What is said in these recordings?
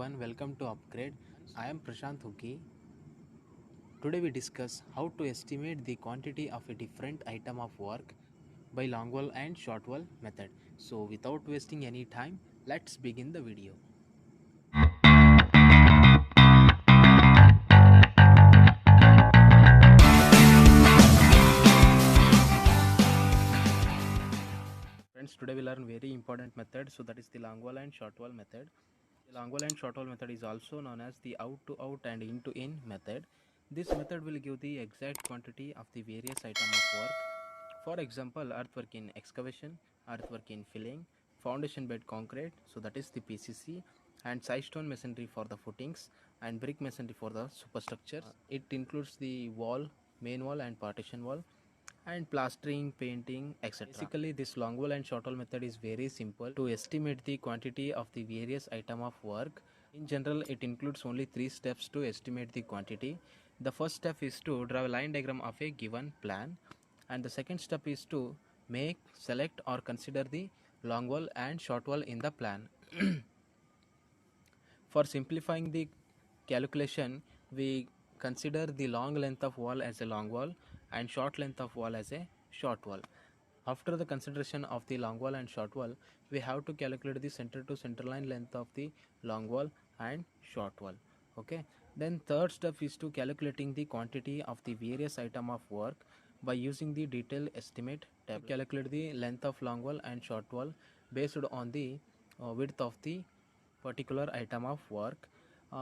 everyone, welcome to Upgrade. I am Prashant Huki. Today we discuss how to estimate the quantity of a different item of work by long wall and short wall method. So without wasting any time, let's begin the video. Friends, today we learn very important method, so that is the long wall and short wall method. The long wall and short wall method is also known as the out to out and in to in method. This method will give the exact quantity of the various item of work. For example, earthwork in excavation, earthwork in filling, foundation bed concrete, so that is the PCC, and side stone masonry for the footings, and brick masonry for the superstructure. It includes the wall, main wall and partition wall, and plastering, painting, etc. Basically, this long wall and short wall method is very simple to estimate the quantity of the various item of work. In general, it includes only 3 steps to estimate the quantity. The first step is to draw a line diagram of a given plan, and the second step is to make, select or consider the long wall and short wall in the plan. For simplifying the calculation, we consider the long length of wall as a long wall and short length of wall as a short wall. After the consideration of the long wall and short wall, we have to calculate the center to center line length of the long wall and short wall. Okay. Then third step is to calculating the quantity of the various item of work by using the detailed estimate tab. Calculate the length of long wall and short wall based on the width of the particular item of work.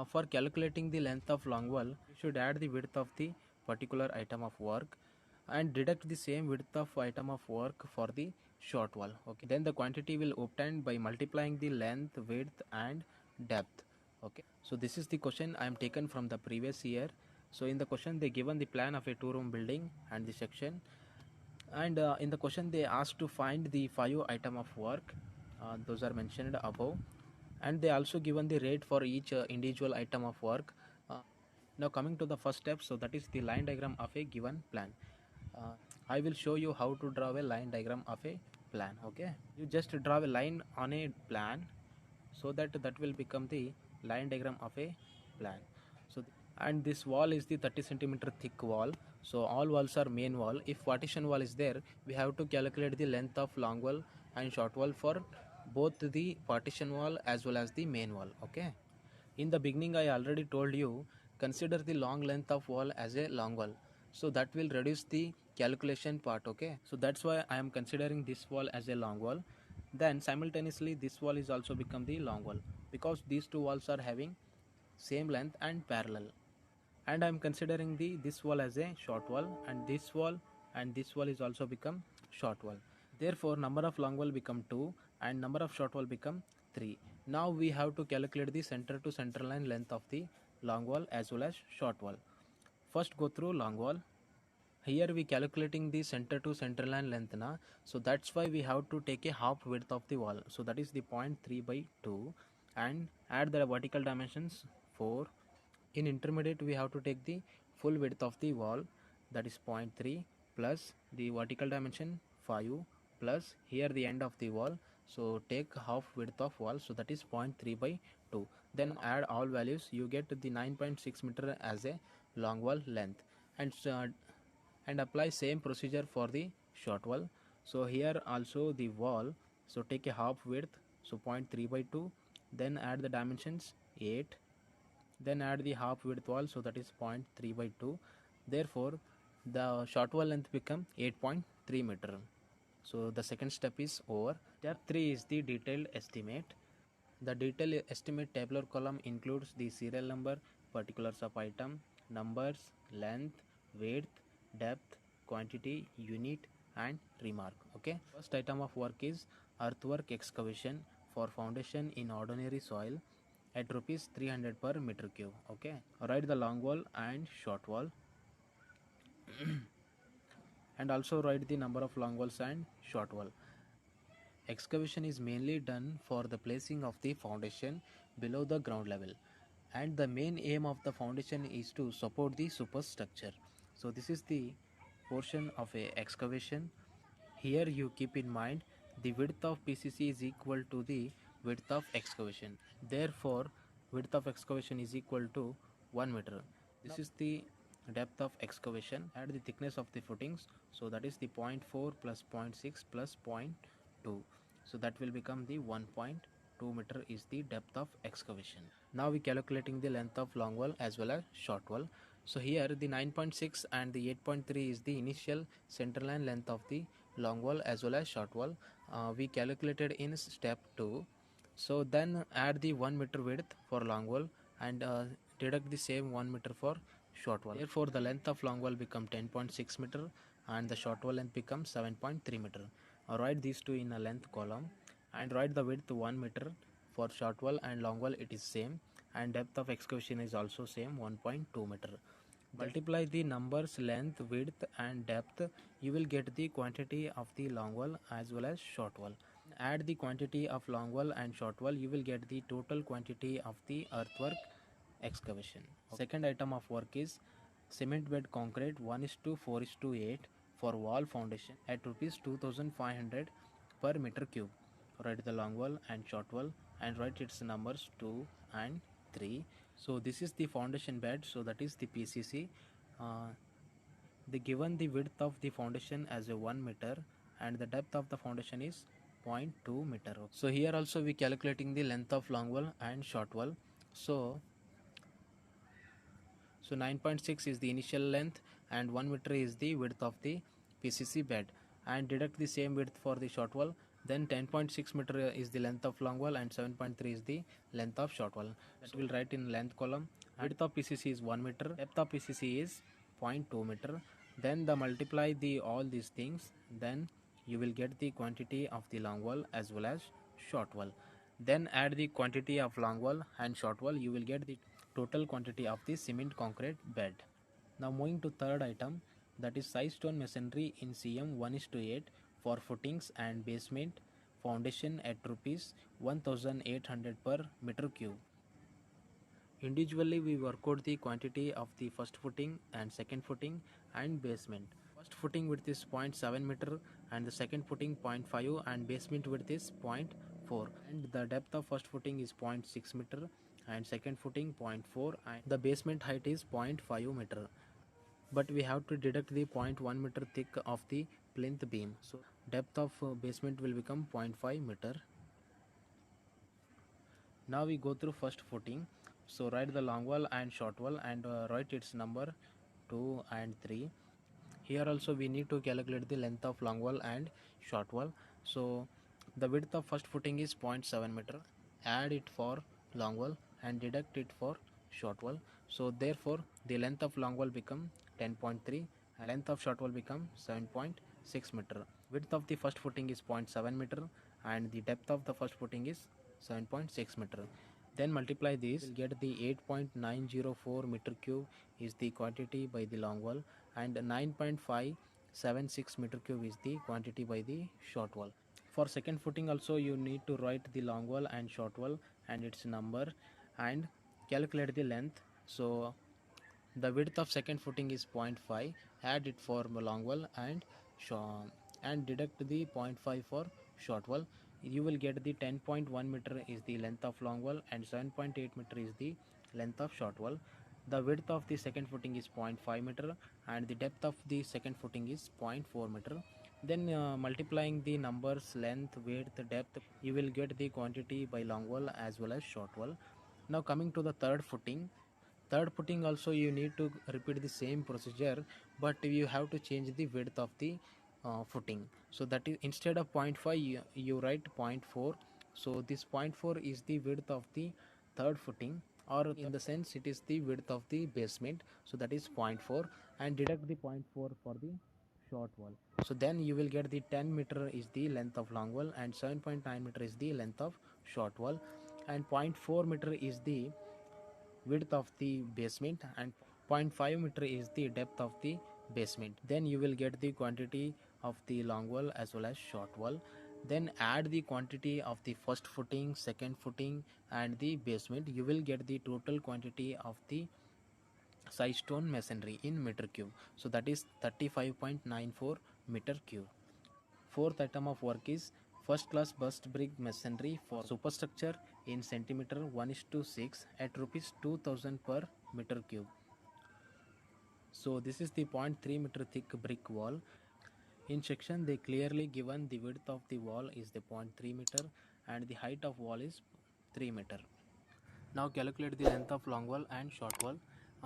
For calculating the length of long wall, you should add the width of the particular item of work and deduct the same width of item of work for the short wall. Okay, then the quantity will obtained by multiplying the length, width and depth. Okay, so this is the question I am taken from the previous year. So in the question they given the plan of a 2-room building and the section, and in the question they asked to find the 5 item of work. Those are mentioned above, and they also given the rate for each individual item of work. Now coming to the first step, so that is the line diagram of a given plan. I will show you how to draw a line diagram of a plan. Okay, you just draw a line on a plan, so that will become the line diagram of a plan. So and this wall is the 30 centimeter thick wall, so all walls are main wall. If partition wall is there, we have to calculate the length of long wall and short wall for both the partition wall as well as the main wall. Okay, in the beginning I already told you, consider the long length of wall as a long wall, so that will reduce the calculation part. Okay, so that's why I am considering this wall as a long wall. Then simultaneously this wall is also become the long wall, because these two walls are having same length and parallel. And I am considering this wall as a short wall, and this wall is also become short wall. Therefore number of long wall become 2 and number of short wall become 3. Now we have to calculate the center to center line length of the long wall as well as short wall. First go through long wall. Here we calculating the center to center line length na, so that's why we have to take a half width of the wall, so that is the 0.3 by 2, and add the vertical dimensions 4. In intermediate we have to take the full width of the wall, that is 0.3 plus the vertical dimension 5 plus here the end of the wall, so take half width of wall, so that is 0.3 by 2. Then add all values, you get the 9.6 meter as a long wall length, and apply same procedure for the short wall. So here also the wall, so take a half width, so 0.3 by 2, then add the dimensions 8, then add the half width wall, so that is 0.3 by 2. Therefore the short wall length become 8.3 meter. So the second step is over. Step 3 is the detailed estimate. The detailed estimate tabular column includes the serial number, particulars of item, numbers, length, width, depth, quantity, unit and remark. Okay, first item of work is earthwork excavation for foundation in ordinary soil at rupees 300 per meter cube. Okay, write the long wall and short wall and also write the number of long walls and short wall. Excavation is mainly done for the placing of the foundation below the ground level, and the main aim of the foundation is to support the superstructure. So this is the portion of a excavation. Here you keep in mind the width of PCC is equal to the width of excavation. Therefore width of excavation is equal to 1 meter. This is the depth of excavation. Add the thickness of the footings, so that is the 0.4 plus 0.6 plus 0.2, so that will become the 1.2 meter is the depth of excavation. Now we calculating the length of long wall as well as short wall. So here the 9.6 and the 8.3 is the initial centerline length of the long wall as well as short wall. We calculated in step 2. So then add the 1 meter width for long wall and deduct the same 1 meter for short wall. Therefore the length of long wall become 10.6 meter and the short wall length becomes 7.3 meter. Write these two in a length column and write the width 1 meter for short wall and long wall, it is same, and depth of excavation is also same, 1.2 meter. Multiply the numbers length, width and depth, you will get the quantity of the long wall as well as short wall. Add the quantity of long wall and short wall, you will get the total quantity of the earthwork excavation. Second item of work is cement bed concrete 1:4:8 for wall foundation at rupees 2500 per meter cube. Write the long wall and short wall and write its numbers 2 and 3. So this is the foundation bed, so that is the PCC. They given the width of the foundation as a 1 meter and the depth of the foundation is 0.2 meter. So here also we calculating the length of long wall and short wall. So 9.6 is the initial length and 1 meter is the width of the PCC bed, and deduct the same width for the short wall. Then 10.6 meter is the length of long wall and 7.3 is the length of short wall. That will write in length column. Width of PCC is 1 meter, depth of PCC is 0.2 meter. Then the multiply the all these things, then you will get the quantity of the long wall as well as short wall. Then add the quantity of long wall and short wall, you will get the total quantity of the cement concrete bed. Now moving to third item, that is size stone masonry in cm 1:8 for footings and basement foundation at rupees 1800 per meter cube. Individually we work out the quantity of the first footing and second footing and basement. First footing width is 0.7 meter and the second footing 0.5 and basement width is 0.4, and the depth of first footing is 0.6 meter and second footing 0.4 and the basement height is 0.5 meter. But we have to deduct the 0.1 meter thick of the plinth beam, so depth of basement will become 0.5 meter. Now we go through first footing. So write the long wall and short wall and write its number 2 and 3. Here also we need to calculate the length of long wall and short wall. So the width of first footing is 0.7 meter. Add it for long wall and deduct it for short wall. So therefore the length of long wall become 10.3 and length of short wall become 7.6 meter. Width of the first footing is 0.7 meter and the depth of the first footing is 7.6 meter. Then multiply this, will get the 8.904 meter cube is the quantity by the long wall and 9.576 meter cube is the quantity by the short wall. For second footing also you need to write the long wall and short wall and its number and calculate the length. So the width of second footing is 0.5, add it for long wall and deduct the 0.5 for short wall. You will get the 10.1 meter is the length of long wall and 7.8 meter is the length of short wall. The width of the second footing is 0.5 meter and the depth of the second footing is 0.4 meter. Then multiplying the numbers length, width, depth, you will get the quantity by long wall as well as short wall. Now coming to the third footing. Third footing also you need to repeat the same procedure, but you have to change the width of the footing. So that is, instead of 0.5 you write 0.4. So this 0.4 is the width of the third footing, or in the sense it is the width of the basement, so that is 0.4, and deduct the 0.4 for the short wall. So then you will get the 10 meter is the length of long wall and 7.9 meter is the length of short wall and 0.4 meter is the width of the basement and 0.5 meter is the depth of the basement. Then you will get the quantity of the long wall as well as short wall. Then add the quantity of the first footing, second footing and the basement. You will get the total quantity of the size stone masonry in meter cube. So that is 35.94 meter cube. Fourth item of work is first class burst brick masonry for superstructure in centimeter 1:6 at rupees 2000 per meter cube. So this is the 0.3 meter thick brick wall. In section they clearly given the width of the wall is the 0.3 meter and the height of wall is 3 meter. Now calculate the length of long wall and short wall.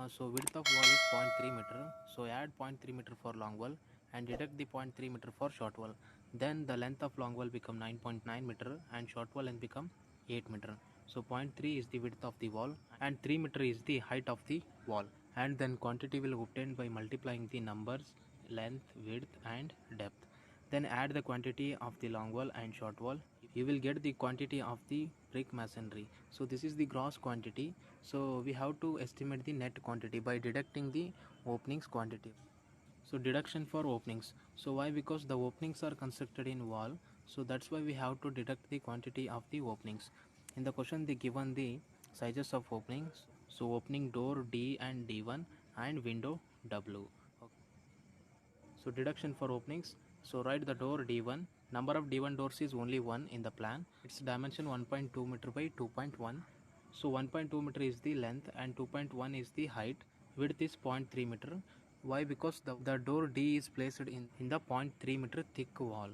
So width of wall is 0.3 meter. So add 0.3 meter for long wall and deduct the 0.3 meter for short wall. Then the length of long wall become 9.9 meter and short wall length become 8 meter. So 0.3 is the width of the wall and 3 meter is the height of the wall. And then quantity will obtained by multiplying the numbers length, width and depth. Then add the quantity of the long wall and short wall. You will get the quantity of the brick masonry. So this is the gross quantity. So we have to estimate the net quantity by deducting the openings quantity. So deduction for openings. So why? Because the openings are constructed in wall. So that's why we have to deduct the quantity of the openings. In the question they given the sizes of openings. So opening door D and D1 and window W. So deduction for openings. So write the door D1. Number of D1 doors is only 1 in the plan. Its dimension 1.2 meter by 2.1. So 1.2 meter is the length and 2.1 is the height. Width is 0.3 meter. Why? Because the door D is placed in the 0.3 meter thick wall.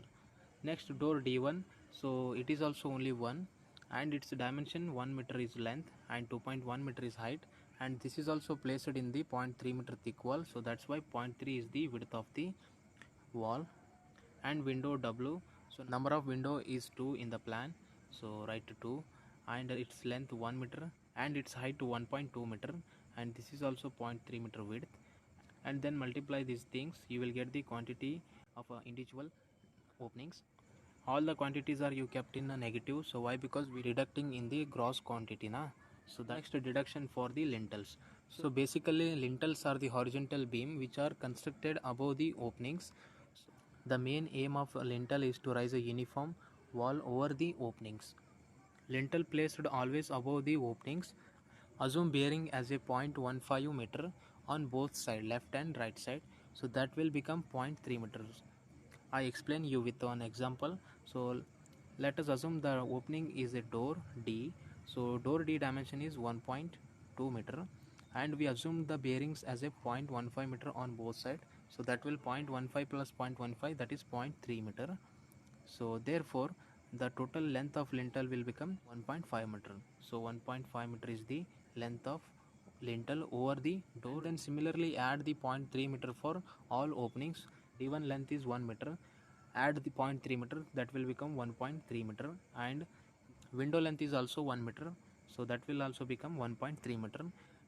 Next door D1. So it is also only 1 and its dimension 1 meter is length and 2.1 meter is height, and this is also placed in the 0.3 meter thick wall. So that's why 0.3 is the width of the wall. And window W. So number of window is 2 in the plan. So write 2 and its length 1 meter and its height 1.2 meter, and this is also 0.3 meter width. And then multiply these things, you will get the quantity of individual openings. All the quantities are you kept in a negative. So why? Because we deducting in the gross quantity na. So the next deduction for the lintels. So basically lintels are the horizontal beam which are constructed above the openings. The main aim of a lintel is to raise a uniform wall over the openings. Lintel placed always above the openings. Assume bearing as a 0.15 meter on both side, left and right side. So that will become 0.3 meters. I explain you with one example. So let us assume the opening is a door D. So door D dimension is 1.2 meter and we assume the bearings as a 0.15 meter on both sides. So that will 0.15 plus 0.15, that is 0.3 meter. So therefore the total length of lintel will become 1.5 meter. So 1.5 meter is the length of lintel over the door. And then similarly add the 0.3 meter for all openings. D1 length is 1 meter. Add the 0.3 meter, that will become 1.3 meter, and window length is also 1 meter. So that will also become 1.3 meter.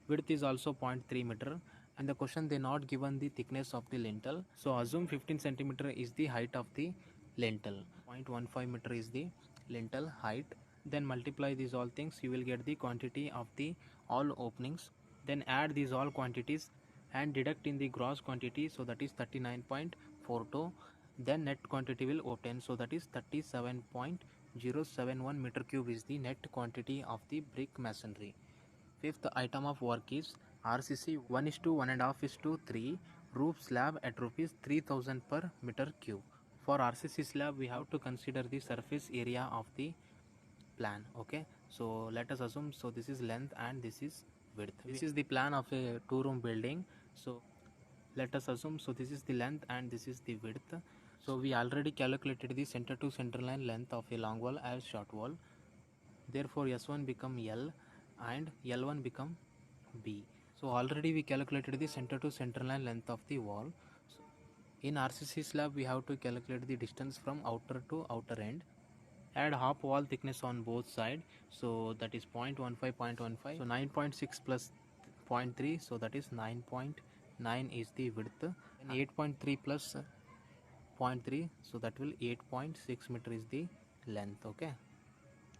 Width is also 0.3 meter. And the question they not given the thickness of the lintel. So assume 15 centimeter is the height of the lintel. 0.15 meter is the lintel height. Then multiply these all things, you will get the quantity of the all openings. Then add these all quantities and deduct in the gross quantity. So that is 39.42. Then net quantity will obtain. So that is 37.071 meter cube is the net quantity of the brick masonry. Fifth item of work is RCC 1:1.5:3 roof slab at rupees 3000 per meter cube. For RCC slab we have to consider the surface area of the plan. Okay, so let us assume, so this is length and this is width. This is the plan of a 2-room building. So let us assume, so this is the length and this is the width. So we already calculated the center to center line length of a long wall as short wall. Therefore S1 become L and L1 become B. So already we calculated the center to center line length of the wall. So in RCC slab we have to calculate the distance from outer to outer end. Add half wall thickness on both sides. So that is 0.15, 0.15. So 9.6 plus 0.3. So that is 9.9 is the width. And 8.3 plus 0.3. So that will 8.6 meter is the length. Okay.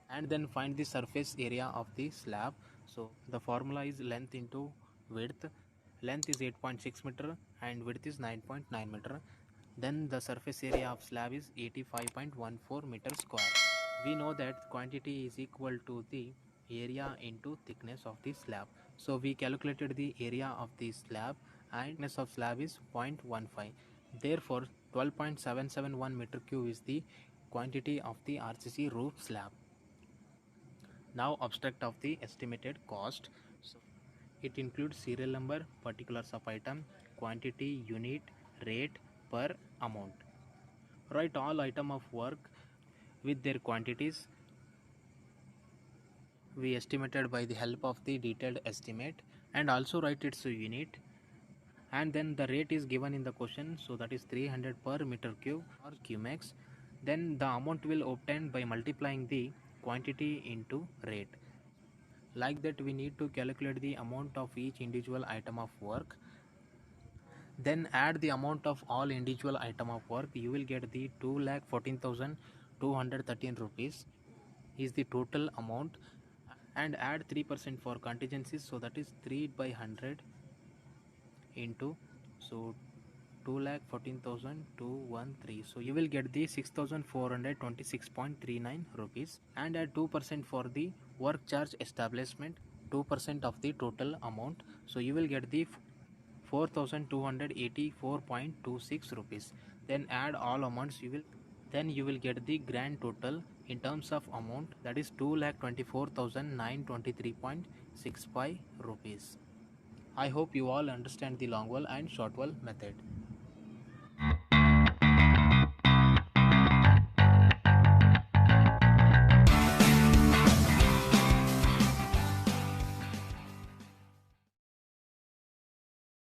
And then find the surface area of the slab. So the formula is length into width. Length is 8.6 meter and width is 9.9 meter. Then the surface area of slab is 85.14 meter square. We know that quantity is equal to the area into thickness of the slab. So we calculated the area of the slab and thickness of slab is 0.15. Therefore 12.771 meter cube is the quantity of the RCC roof slab. Now abstract of the estimated cost. So it includes serial number, particulars of item, quantity, unit, rate, per, amount. Write all item of work with their quantities we estimated by the help of the detailed estimate, and also write its unit, and then the rate is given in the question, so that is 300 per meter cube or cumex. Then the amount will obtain by multiplying the quantity into rate. Like that we need to calculate the amount of each individual item of work, then add the amount of all individual item of work. You will get the 2,14,213 rupees is the total amount, and add 3% for contingencies, so that is 3 by 100 into, so 2,14,213, so you will get the 6,426.39 rupees, and add 2% for the work charge establishment, 2% of the total amount, so you will get the 4,284.26 rupees. Then add all amounts, you will get the grand total in terms of amount, that is 2,24,923.65 rupees. I hope you all understand the long wall and short wall method.